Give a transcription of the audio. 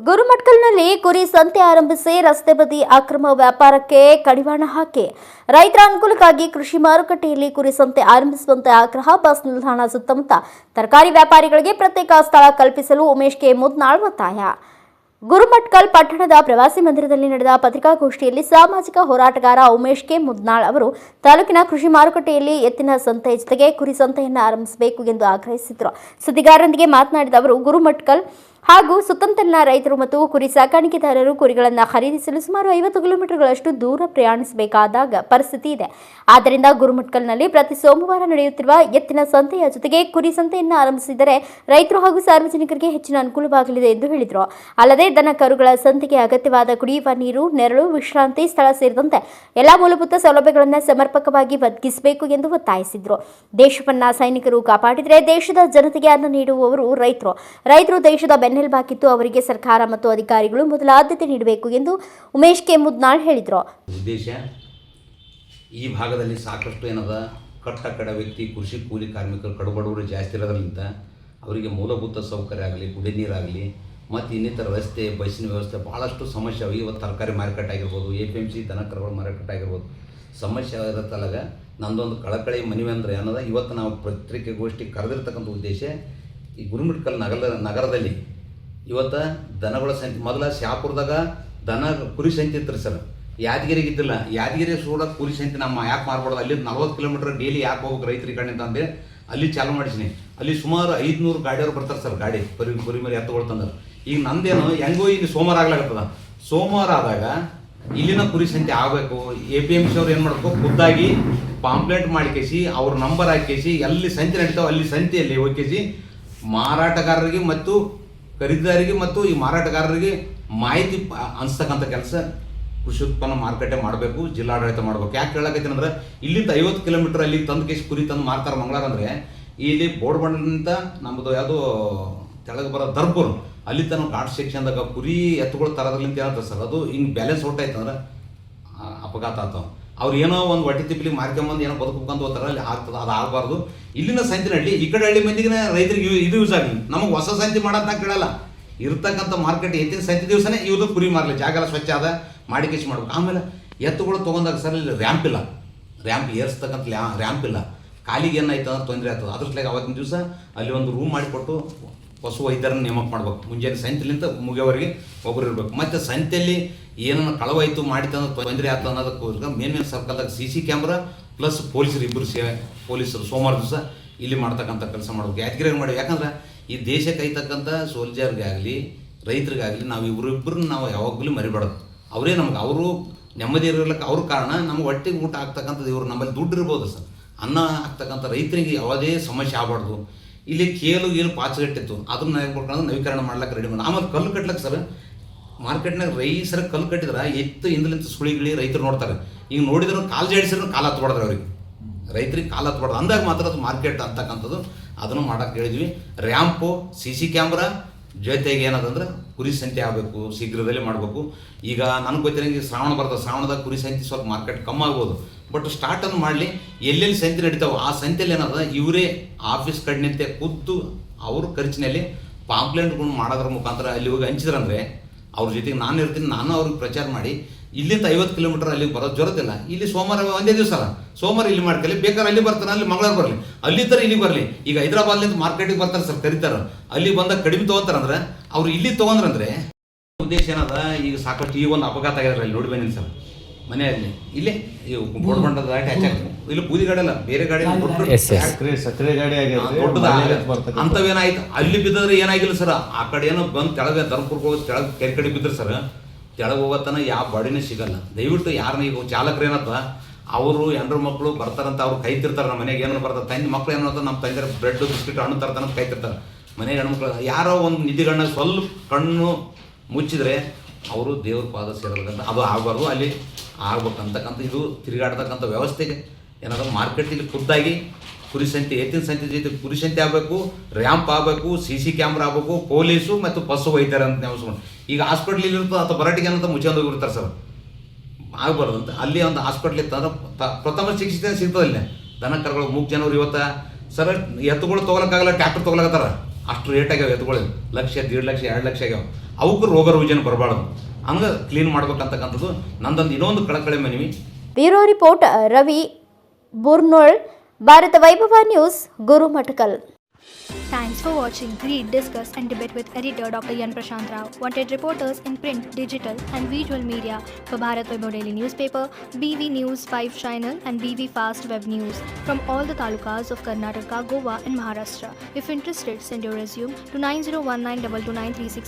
ಗುರುಮಠಕಲ್ನಲ್ಲಿ ಕುರಿ ಸಂತೆ ಆರಂಭಿಸಿ ರಸ್ತೆ ಬದಿ ಅಕ್ರಮ ವ್ಯಾಪಾರಕ್ಕೆ ಕಡಿವಾಣ ಹಾಕಿ ರೈತರ ಅನುಕೂಲಕ್ಕಾಗಿ ಕೃಷಿ ಮಾರುಕಟ್ಟೆಯಲ್ಲಿ ಕುರಿ ಸಂತೆ ಆರಂಭಿಸುವಂತೆ ಆಗ್ರಹ. ಬಸ್ ನಿಲ್ದಾಣ ಸುತ್ತಮುತ್ತ ತರಕಾರಿ ವ್ಯಾಪಾರಿಗಳಿಗೆ ಪ್ರತ್ಯೇಕ ಸ್ಥಳ ಕಲ್ಪಿಸಲು ಉಮೇಶ್ ಕೆ ಮುದ್ನಾಳ್ ಒತ್ತಾಯ. ಗುರುಮಠಕಲ್ ಪಟ್ಟಣದ ಪ್ರವಾಸಿ ಮಂದಿರದಲ್ಲಿ ನಡೆದ ಪತ್ರಿಕಾಗೋಷ್ಠಿಯಲ್ಲಿ ಸಾಮಾಜಿಕ ಹೋರಾಟಗಾರ ಉಮೇಶ್ ಕೆ ಮುದ್ನಾಳ್ ಅವರು ತಾಲೂಕಿನ ಕೃಷಿ ಮಾರುಕಟ್ಟೆಯಲ್ಲಿ ಎತ್ತಿನ ಸಂತೆ ಜೊತೆಗೆ ಕುರಿ ಸಂತೆಯನ್ನು ಆರಂಭಿಸಬೇಕು ಎಂದು ಆಗ್ರಹಿಸಿದರು. ಸುದ್ದಿಗಾರರೊಂದಿಗೆ ಮಾತನಾಡಿದ ಅವರು, ಗುರುಮಠಕಲ್ ಹಾಗೂ ಸುತ್ತಮುತ್ತಲಿನ ರೈತರು ಮತ್ತು ಕುರಿ ಸಾಕಾಣಿಕೆದಾರರು ಕುರಿಗಳನ್ನು ಖರೀದಿಸಲು ಸುಮಾರು 50 ಕಿಲೋಮೀಟರ್ಗಳಷ್ಟು ದೂರ ಪ್ರಯಾಣಿಸಬೇಕಾದಾಗ ಪರಿಸ್ಥಿತಿ ಇದೆ. ಆದ್ದರಿಂದ ಗುರುಮಠಕಲ್ನಲ್ಲಿ ಪ್ರತಿ ಸೋಮವಾರ ನಡೆಯುತ್ತಿರುವ ಎತ್ತಿನ ಸಂತೆಯ ಜೊತೆಗೆ ಕುರಿ ಸಂತೆಯನ್ನು ಆರಂಭಿಸಿದರೆ ರೈತರು ಹಾಗೂ ಸಾರ್ವಜನಿಕರಿಗೆ ಹೆಚ್ಚಿನ ಅನುಕೂಲವಾಗಲಿದೆ ಎಂದು ಹೇಳಿದರು. ಅಲ್ಲದೆ ದನ ಕರುಗಳ ಸಂತೆಗೆ ಅಗತ್ಯವಾದ ಕುಡಿಯುವ ನೀರು, ನೆರಳು, ವಿಶ್ರಾಂತಿ ಸ್ಥಳ ಸೇರಿದಂತೆ ಎಲ್ಲಾ ಮೂಲಭೂತ ಸೌಲಭ್ಯಗಳನ್ನು ಸಮರ್ಪಕವಾಗಿ ಒದಗಿಸಬೇಕು ಎಂದು ಒತ್ತಾಯಿಸಿದರು. ದೇಶವನ್ನ ಸೈನಿಕರು ಕಾಪಾಡಿದರೆ ದೇಶದ ಜನತೆಗೆ ಅನ್ನ ನೀಡುವವರು ರೈತರು. ರೈತರು ದೇಶದ ಬೆನ್ನೆಲುಬಾಗಿದ್ದು ಅವರಿಗೆ ಸರ್ಕಾರ ಮತ್ತು ಅಧಿಕಾರಿಗಳು ಮೊದಲ ಆದ್ಯತೆ ನೀಡಬೇಕು ಎಂದು ಉಮೇಶ್ ಕೆ ಮುದ್ನಾಳ್ ಹೇಳಿದರು. ಉದ್ದೇಶ ಈ ಭಾಗದಲ್ಲಿ ಸಾಕಷ್ಟು ಏನದ ಕಟ್ಟ ವ್ಯಕ್ತಿ ಕೃಷಿ ಕೂಲಿ ಕಾರ್ಮಿಕರು ಕಡುಬಡವರು ಜಾಸ್ತಿ ಇರೋದ್ರಿಂದ ಅವರಿಗೆ ಮೂಲಭೂತ ಸೌಕರ್ಯ ಆಗಲಿ, ಕುಡಿ ನೀರಾಗಲಿ ಮತ್ತು ಇನ್ನಿತರ ರಸ್ತೆ, ಬಸ್ಸಿನ ವ್ಯವಸ್ಥೆ ಭಾಳಷ್ಟು ಸಮಸ್ಯೆ ಅವು. ಇವತ್ತು ತರಕಾರಿ ಮಾರ್ಕೆಟ್ ಆಗಿರ್ಬೋದು, APMC ದನ ಕರುಗಳ ಮಾರ್ಕೆಟ್ ಆಗಿರ್ಬೋದು, ಸಮಸ್ಯೆ ಇರತ್ತಲಾಗ ನಂದೊಂದು ಕಳಕಳಿ ಮನವಿ ಅಂದರೆ ಅನ್ನೋದ ಇವತ್ತು ನಾವು ಪತ್ರಿಕೆಗೋಷ್ಠಿ ಕರೆದಿರ್ತಕ್ಕಂಥ ಉದ್ದೇಶ ಈ ಗುರುಮಠಕಲ್ ನಗರದಲ್ಲಿ ಇವತ್ತು ದನಗಳ ಸಂಖ್ಯೆ ಮೊದಲ ಶಾಪುರದಾಗ ದನ ಕುರಿ ಸಂಖ್ಯೆ ಇತ್ತು ಸರ್. ಯಾದಗಿರಿಗೆ ಇದ್ದಿಲ್ಲ. ಯಾದಗಿರಿ ಸೂಡ ಕುರಿ ಸಂಖ್ಯೆ ನಮ್ಮ ಯಾಕೆ ಮಾರ್ಬಾರ್ದು, ಅಲ್ಲಿ 40 ಕಿಲೋಮೀಟರ್ ಡೈಲಿ ಯಾಕೆ ಹೋಗ್ಬೇಕು ರೈತರಿಗೆ ಕಣ್ಣಿಂದ ಅಂದರೆ ಅಲ್ಲಿ ಚಾಲು ಮಾಡಿಸಿನಿ. ಅಲ್ಲಿ ಸುಮಾರು 500 ಗಾಡಿಯವ್ರು ಬರ್ತಾರೆ ಸರ್, ಗಾಡಿ ಕುರಿ ಮರಿ ಎತ್ತುಕೊಳ್ತಂದ್ರೆ. ಈಗ ನಂದೇನು ಹೆಂಗೋ ಈಗ ಸೋಮವಾರ ಆಗ್ಲಾಗತ್ತದ. ಸೋಮವಾರ ಆದಾಗ ಇಲ್ಲಿನ ಕುರಿ ಸಂಖ್ಯೆ ಆಗಬೇಕು. APMC ಅವ್ರು ಏನು ಮಾಡಬೇಕು, ಖುದ್ದಾಗಿ ಪಾಂಪ್ಲೆಟ್ ಮಾಡಿಕೇಸಿ ಅವ್ರ ನಂಬರ್ ಹಾಕಿಸಿ ಎಲ್ಲಿ ಸಂತೆ ನಡೀತಾವೆ ಅಲ್ಲಿ ಸಂತೆಯಲ್ಲಿ ಹೋಗಿಸಿ ಮಾರಾಟಗಾರರಿಗೆ ಮತ್ತು ಖರೀದಿದಾರರಿಗೆ ಮತ್ತು ಈ ಮಾರಾಟಗಾರರಿಗೆ ಮಾಹಿತಿ ಅನಿಸ್ತಕ್ಕಂಥ ಕೆಲಸ ಕೃಷಿ ಉತ್ಪನ್ನ ಮಾರುಕಟ್ಟೆ ಮಾಡಬೇಕು, ಜಿಲ್ಲಾಡಳಿತ ಮಾಡಬೇಕು. ಯಾಕೆ ಹೇಳಕತ್ತೀನಿ ಅಂದ್ರೆ ಇಲ್ಲಿಂದ 50 ಕಿಲೋಮೀಟರ್ ಅಲ್ಲಿ ತಂದು ಕೇಸಿ ಕುರಿ ತಂದು ಮಾರ್ತಾರೆ ಮಂಗಳವಾರ ಅಂದರೆ ಇಲ್ಲಿ ಬೋರ್ಡ್ಬಂಡ್ಲಿಂದ ನಮ್ಮದು ಯಾವುದೋ ತೆಳಗೆ ಬರೋ ದರ್ಪುರ್ ಅಲ್ಲಿ ತನಕ ಘಾಟ್ ಸೆಕ್ಷನ್ದಾಗ ಕುರಿ ಎತ್ತುಗಳು ತರೋದ್ರಲ್ಲಿಂತ ಏನಂತ ಸರ್, ಅದು ಹಿಂಗೆ ಬ್ಯಾಲೆನ್ಸ್ ಹೊಟ್ಟಾಯ್ತಂದ್ರೆ ಅಪಘಾತ ಆಗ್ತಾವೆ. ಅವ್ರು ಏನೋ ಒಂದು ಹೊಟ್ಟೆ ತಿಪ್ಪಲಿ ಮಾರ್ಕೊಂಬಂದು ಏನೋ ಬದುಕಂತ ಹೋಗ್ತಾರೆ, ಅಲ್ಲಿ ಆಗ್ತದೆ. ಅದು ಆಗಬಾರ್ದು. ಇಲ್ಲಿನ ಸಂತೆ ನಡಲಿ, ಈ ಕಡೆ ಹಳ್ಳಿ ಮಂದಿಗೆ ರೈತರಿಗೆ ಇದು ಯೂಸ್ ಆಗಲಿ. ನಮಗೆ ಹೊಸ ಸಂತೆ ಮಾಡೋಂತ ಕೇಳಲ್ಲ. ಇರ್ತಕ್ಕಂಥ ಮಾರ್ಕೆಟ್ ಎತ್ತಿನ ಸಂತೆ ದಿವಸನೇ ಇವ್ದು ಕುರಿ ಮಾರಲಿ, ಜಾಗ ಎಲ್ಲ ಸ್ವಚ್ಛ ಆದ ಮಾಡಿ ಕೇಸಿ ಮಾಡ್ಬೇಕು. ಆಮೇಲೆ ಎತ್ತುಗಳು ತೊಗೊಂಡಾಗ ಸರ್ ಇಲ್ಲಿ ರ್ಯಾಂಪ್ ಇಲ್ಲ, ರ್ಯಾಂಪ್ ಏರಿಸ್ತಕ್ಕಂಥ ರ್ಯಾಂಪ್ ಇಲ್ಲ. ಕಾಲಿಗೆ ಏನಾಯ್ತು ಅಂದ್ರೆ ತೊಂದರೆ ಆಗ್ತದೆ. ಅದ್ರಸ್ಲಾಗ ಅವತ್ತಿನ ದಿವಸ ಅಲ್ಲಿ ಒಂದು ರೂಮ್ ಮಾಡಿಕೊಟ್ಟು ಪಶು ವೈದ್ಯರನ್ನು ನೇಮಕ ಮಾಡ್ಬೇಕು. ಮುಂಜಾನೆ ಸಂತೆಲಿಂದ ಮುಗಿಯೋವರೆಗೆ ಒಬ್ಬರು ಇರಬೇಕು. ಮತ್ತು ಸಂತೆಯಲ್ಲಿ ಏನನ್ನು ಕಳವಾಯಿತು ಮಾಡಿತಂದ್ರೆ ತೊಂದರೆ ಆಯ್ತು ಅನ್ನೋದಕ್ಕೋಸ್ಕರ ಮೇನ್ ಸರ್ಕಲ್ದಾಗ CC ಕ್ಯಾಮ್ರಾ ಪ್ಲಸ್ ಪೊಲೀಸರು ಇಬ್ಬರು ಪೊಲೀಸರು ಸೋಮವಾರ ದಿವಸ ಇಲ್ಲಿ ಮಾಡ್ತಕ್ಕಂಥ ಕೆಲಸ ಮಾಡ್ಬೇಕು. ಯಾದಗಿರಿ ಮಾಡಿ. ಯಾಕಂದ್ರೆ ಈ ದೇಶಕ್ಕೆ ಐತಕ್ಕಂಥ ಸೋಲ್ಜರ್ಗಾಗಲಿ ರೈತರಿಗಾಗಲಿ ನಾವು ಇಬ್ಬರನ್ನ ನಾವು ಯಾವಾಗಲೂ ಮರಿಬಾರ್ದು. ಅವರೇ ನಮ್ಗೆ ಅವರು ನೆಮ್ಮದಿ ಇರಲಿಕ್ಕೆ ಅವ್ರ ಕಾರಣ ನಮ್ಗೆ ಹೊಟ್ಟೆಗೆ ಊಟ ಆಗ್ತಕ್ಕಂಥದ್ದು ಇವರು. ನಮ್ಮಲ್ಲಿ ದುಡ್ಡು ಇರ್ಬೋದು ಸರ್, ಅನ್ನ ಆಗ್ತಕ್ಕಂಥ ರೈತರಿಗೆ ಯಾವುದೇ ಸಮಸ್ಯೆ ಆಗಬಾರ್ದು. ಇಲ್ಲಿ ಗೀಲು ಪಾಚಗಟ್ಟಿತ್ತು, ಅದನ್ನ ಕೊಡ್ಕೊಂಡು ನವೀಕರಣ ಮಾಡ್ಲಿಕ್ಕೆ ರೆಡಿ ಮಾಡಿ. ಆಮೇಲೆ ಕಲ್ಲು ಕಟ್ಲಕ್ಕೆ ಸರ್ ಮಾರ್ಕೆಟ್ನಾಗ ರೈಸರ ಕಲ್ಲು ಕಟ್ಟಿದ್ರೆ ಎತ್ತು ಹಿಂದಲಿಂತ ಸುಳಿಗಿಳಿ ರೈತರು ನೋಡ್ತಾರೆ. ಈಗ ನೋಡಿದ್ರು ಕಾಲು ಜಾಡಿಸಿದ್ರು ಕಾಲು ಹತ್ಬಾರ್ದು ಅವ್ರಿಗೆ, ರೈತರಿಗೆ ಕಾಲು ಹತ್ಬಾರ್ದು. ಅಂದಾಗ ಮಾತ್ರ ಅದು ಮಾರ್ಕೆಟ್ ಅಂತಕ್ಕಂಥದ್ದು ಅದನ್ನು ಮಾಡೋಕ್ಕೆ ಹೇಳಿದ್ವಿ. ರ್ಯಾಂಪು, CC ಕ್ಯಾಮ್ರಾ ಜೊತೆಗೆ ಏನದಂದ್ರೆ ಕುರಿ ಸಂತೆ ಆಗಬೇಕು, ಶೀಘ್ರದಲ್ಲೇ ಮಾಡಬೇಕು. ಈಗ ನನಗೆ ಗೊತ್ತಿರಂಗೆ ಶ್ರಾವಣ ಬರ್ತದೆ, ಶ್ರಾವಣದಾಗ ಕುರಿ ಸಂತೆ ಸ್ವಲ್ಪ ಮಾರ್ಕೆಟ್ ಕಮ್ಮಿ ಆಗ್ಬೋದು. ಬಟ್ ಸ್ಟಾರ್ಟನ್ನು ಮಾಡಲಿ, ಎಲ್ಲೆಲ್ಲಿ ಸಂತೆ ನಡೀತಾವೆ ಆ ಸಂತೆಯಲ್ಲಿ ಏನದ ಇವರೇ ಆಫೀಸ್ ಕಡೆನಿಂತೆ ಖುದ್ದು ಅವ್ರ ಖರ್ಚಿನಲ್ಲಿ ಪಾಂಪ್ಲೆಂಟ್ಗಳು ಮಾಡೋದ್ರ ಮುಖಾಂತರ ಅಲ್ಲಿ ಹೋಗಿ ಹಂಚಿದ್ರಂದರೆ ಅವ್ರ ಜೊತೆಗೆ ನಾನು ಇರ್ತೀನಿ, ನಾನು ಅವ್ರಿಗೆ ಪ್ರಚಾರ ಮಾಡಿ ಇಲ್ಲಿಂದ 50 ಕಿಲೋಮೀಟರ್ ಅಲ್ಲಿ ಬರೋದು ಜೊರತಿಲ್ಲ. ಇಲ್ಲಿ ಸೋಮವಾರ ಒಂದೇ ದಿವಸ ಅಲ್ಲ, ಸೋಮವಾರ ಇಲ್ಲಿ ಮಾಡ್ಕೊಳ್ಳಿ, ಬೇಕಾದ್ರೆ ಅಲ್ಲಿ ಬರ್ತಾನೆ, ಅಲ್ಲಿ ಮಂಗಳವಾರ ಬರಲಿ, ಅಲ್ಲಿ ತರ ಇಲ್ಲಿ ಬರಲಿ. ಈಗ ಹೈದರಾಬಾದ್ಲಿಂದ ಮಾರ್ಕೆಟಿಗೆ ಬರ್ತಾರೆ ಸರ್, ಕರೀತಾರೆ. ಅಲ್ಲಿ ಬಂದಾಗ ಕಡಿಮೆ ತೊಗೊಂತಾರಂದ್ರೆ ಅವ್ರು ಇಲ್ಲಿ ತೊಗೊಂಡ್ರಂದ್ರೆ ಉದ್ದೇಶ ಏನದ. ಈಗ ಸಾಕಷ್ಟು ಈ ಒಂದು ಅಪಘಾತ ಆಗಿದ್ರೆ ಅಲ್ಲಿ ನೋಡಿ ಬನ್ನಿ ಸರ್, ಮನೆಯಲ್ಲಿ ಇಲ್ಲೇ ಬೋರ್ಡ್ಬಂಡದ ದಾಟಿ ಹಚ್ಚಾಕ ಇಲ್ಲಿ ಬೂದಿ ಗಾಡಿ ಅಲ್ಲ, ಬೇರೆ ಗಾಡಿ ಸಕ್ಕರೆ ಗಾಡಿ ದೊಡ್ಡದ ಅಂಥವೇನಾಯ್ತು. ಅಲ್ಲಿ ಬಿದ್ದರೆ ಏನಾಗಿಲ್ಲ ಸರ್. ಆ ಕಡೆ ಏನೋ ಬಂದು ತೆಳಗೆ ದರ್ಪುರ್ಗೆ ಹೋಗಿ ತೆಳಗೆ ಕೆರೆ ಕಡೆ ಬಿದ್ದರೆ ಸರ್, ತೆಳಗೆ ಹೋಗೋತನ ಯಾವ ಬಾಡಿನೇ ಸಿಗಲ್ಲ. ದಯವಿಟ್ಟು ಯಾರನ್ನ ಈಗ ಚಾಲಕರು ಏನತ್ತ ಅವರು ಹೆಣ್ಣು ಮಕ್ಕಳು ಬರ್ತಾರಂತ ಅವ್ರು ಕೈತಿರ್ತಾರೆ. ನಮ್ಮ ಮನೆಗೆ ಏನೋ ಬರ್ತಾರೆ, ತಂದೆ ಮಕ್ಳು ಏನೋ ನಮ್ಮ ತಂದೆ ಬ್ರೆಡ್ ಬಿಸ್ಕಿಟ್ ಹಣ್ಣು ತರ್ತಾನಂತ ಕೈತಿರ್ತಾರೆ. ಮನೆಗೆ ಹೆಣ್ಮಕ್ಳು ಯಾರೋ ಒಂದು ನಿಧಿಗಣ್ಣ ಸ್ವಲ್ಪ ಕಣ್ಣು ಮುಚ್ಚಿದ್ರೆ ಅವರು ದೇವ್ರ ಪಾದ ಸೇರಬೇಕಂತ ಅದು ಆಗಬಾರ್ದು. ಅಲ್ಲಿ ಆಗ್ಬೇಕಂತಕ್ಕಂಥ ಇದು ತಿರುಗಾಡ್ತಕ್ಕಂಥ ವ್ಯವಸ್ಥೆಗೆ ಏನಾದ್ರು ಮಾರ್ಕೆಟಲ್ಲಿ ಖುದ್ದಾಗಿ ಕುರಿ ಸಂತೆ, ಎತ್ತಿನ ಸಂತೆ ಜೊತೆ ಕುರಿ ಸಂತೆ ಆಗಬೇಕು, ರ್ಯಾಂಪ್ ಆಗಬೇಕು, CC ಕ್ಯಾಮ್ರಾ ಆಗಬೇಕು, ಪೊಲೀಸು ಮತ್ತು ಪಶು ವೈದ್ಯರ ಅಂತ ನೆನೆಸ್ಕೊಂಡು. ಈಗ ಹಾಸ್ಪಿಟ್ಲಿಗೆ ಇರ್ತದೆ ಅಥವಾ ಬರಾಟಿಗೆ ಏನಂತ ಮುಚ್ಕೊಂಡು ಹೋಗಿರ್ತಾರೆ ಸರ್, ಆಗಬಾರ್ದು ಅಂತ. ಅಲ್ಲಿ ಒಂದು ಹಾಸ್ಪಿಟ್ಲ್ ಇತ್ತಂದ್ರೆ ಪ್ರಥಮ ಚಿಕಿತ್ಸೆ ಸಿಗ್ತದೆ. ಅಲ್ಲಿ ದನ ಕರುಗಳು 3 ಜನರು ಇವತ್ತು ಸರ್ ಎತ್ತುಗಳು ತೊಗೊಳಕ್ಕಾಗಲ್ಲ, ಟ್ಯಾಕ್ಟರ್ ತೊಗೊಳಕತ್ತಾರ. ಅಷ್ಟು ರೇಟ್ ಆಗ್ಯಾವ ಎತ್ಕೊಳ್ಳಿ, ಲಕ್ಷ 1.5 ಲಕ್ಷ 2 ಲಕ್ಷ ಆಗ್ಯಾವ. ಅವಕ್ಕೂ ರೋಗ ರುಜಿನ ಬರಬಾರ್ದು, ಹಂಗೆ ಕ್ಲೀನ್ ಮಾಡ್ಬೇಕಂತಕ್ಕಂಥದ್ದು ನಂದೊಂದು ಇನ್ನೊಂದು ಕಳಕಳಿ ಮನವಿ. ಬ್ಯೂರೋ ರಿಪೋರ್ಟ್ ರವಿ ಬುರ್ನೋಳ್, ಭಾರತ ವೈಭವ news, Gurmatkal. Thanks for watching Read, Discuss and Debate with editor Dr. Yan Prashant Rao. Wanted reporters in print, digital and visual media for Bharat Vaibhav Daily Newspaper, BV News 5 Channel and BV Fast Web News from all the talukas of Karnataka, Goa and Maharashtra. If interested, send your resume to 9019229369.